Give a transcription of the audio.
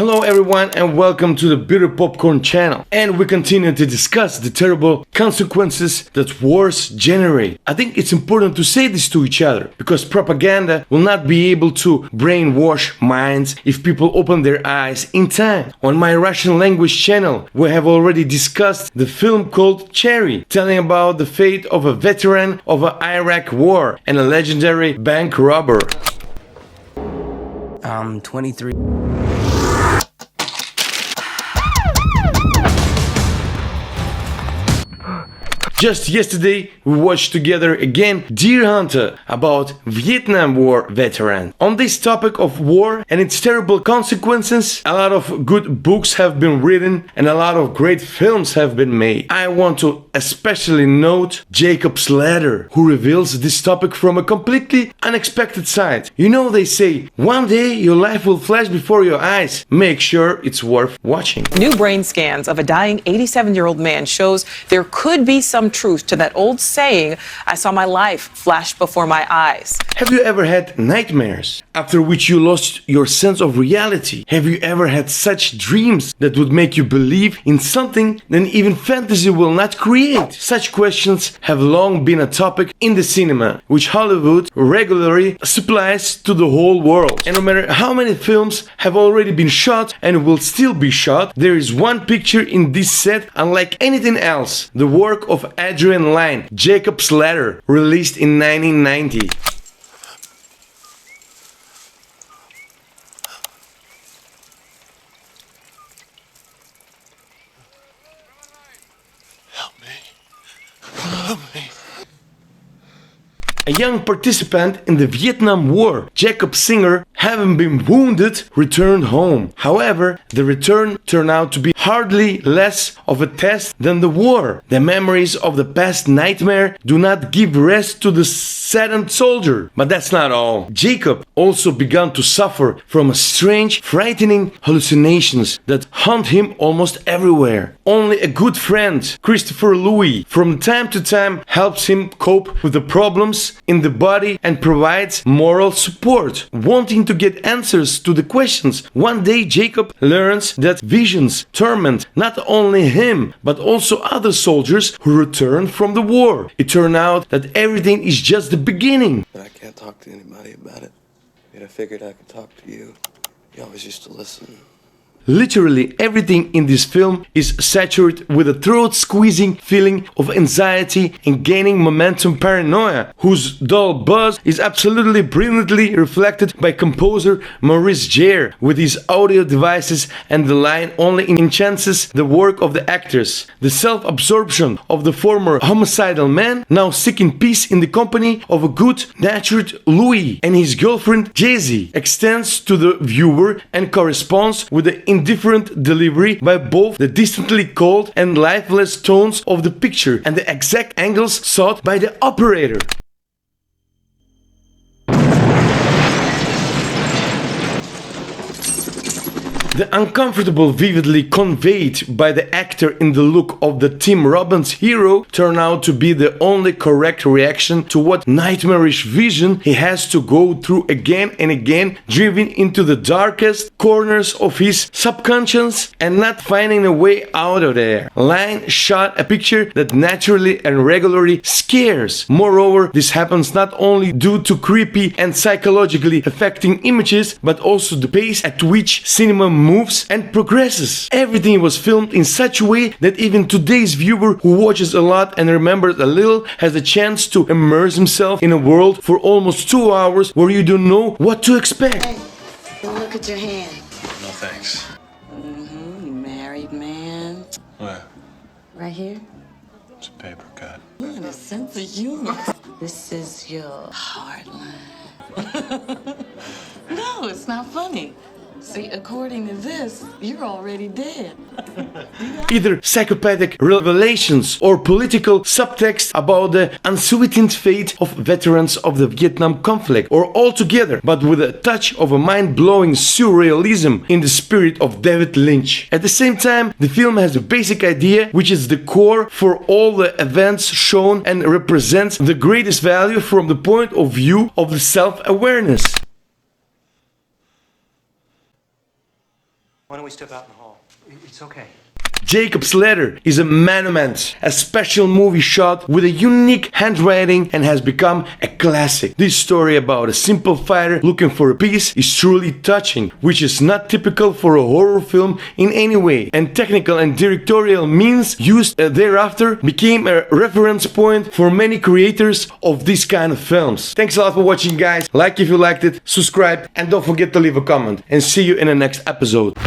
Hello everyone and welcome to the Bitter Popcorn channel, and we continue to discuss the terrible consequences that wars generate. I think it's important to say this to each other because propaganda will not be able to brainwash minds if people open their eyes in time. On my Russian language channel we have already discussed the film called Cherry, telling about the fate of a veteran of an Iraq war and a legendary bank robber. I'm 23. Just yesterday, we watched together again Deer Hunter about Vietnam War veteran. On this topic of war and its terrible consequences, a lot of good books have been written and a lot of great films have been made. I want to especially note Jacob's Ladder, who reveals this topic from a completely unexpected side. You know, they say, one day your life will flash before your eyes. Make sure it's worth watching. New brain scans of a dying 87-year-old man shows there could be some truth to that old saying, I saw my life flash before my eyes. Have you ever had nightmares after which you lost your sense of reality? Have you ever had such dreams that would make you believe in something that even fantasy will not create? Such questions have long been a topic in the cinema, which Hollywood regularly supplies to the whole world. And no matter how many films have already been shot and will still be shot, there is one picture in this set unlike anything else, the work of Adrian Lyne, Jacob's Ladder, released in 1990. Help me. A young participant in the Vietnam War, Jacob Singer, having been wounded, returned home. However, the return turned out to be hardly less of a test than the war. The memories of the past nightmare do not give rest to the saddened soldier. But that's not all. Jacob also began to suffer from a strange, frightening hallucinations that haunt him almost everywhere. Only a good friend, Christopher Louis, from time to time helps him cope with the problems in the body and provides moral support. Wanting to get answers to the questions, one day Jacob learns that visions torment not only him but also other soldiers who return from the war. It turned out that everything is just the beginning. But I can't talk to anybody about it. Yet I figured I could talk to you. You always used to listen. Literally everything in this film is saturated with a throat-squeezing feeling of anxiety and gaining momentum paranoia, whose dull buzz is absolutely brilliantly reflected by composer Maurice Jarre with his audio devices, and the line only enhances the work of the actors. The self-absorption of the former homicidal man, now seeking peace in the company of a good-natured Louis and his girlfriend Jessie, extends to the viewer and corresponds with the indifferent delivery by both the distantly cold and lifeless tones of the picture and the exact angles sought by the operator. The uncomfortable vividly conveyed by the actor in the look of the Tim Robbins hero turned out to be the only correct reaction to what nightmarish vision he has to go through again and again, driven into the darkest corners of his subconscious and not finding a way out of there. Lyne shot a picture that naturally and regularly scares. Moreover, this happens not only due to creepy and psychologically affecting images, but also the pace at which cinema moves and progresses. Everything was filmed in such a way that even today's viewer who watches a lot and remembers a little has a chance to immerse himself in a world for almost 2 hours where you don't know what to expect. Hey, look at your hand. No thanks. You married man. Where? Right here. It's a paper cut. You have a sense of humor. This is your hard line. No, it's not funny. See, according to this, you're already dead. Either psychopathic revelations or political subtext about the unsweetened fate of veterans of the Vietnam conflict, or all together, but with a touch of a mind-blowing surrealism in the spirit of David Lynch. At the same time, the film has a basic idea which is the core for all the events shown and represents the greatest value from the point of view of the self-awareness. Why don't we step out in the hall? It's okay. Jacob's Ladder is a monument, a special movie shot with a unique handwriting and has become a classic. This story about a simple fighter looking for peace is truly touching, which is not typical for a horror film in any way, and technical and directorial means used thereafter became a reference point for many creators of this kind of films. Thanks a lot for watching, guys. Like if you liked it, subscribe, and don't forget to leave a comment, and see you in the next episode.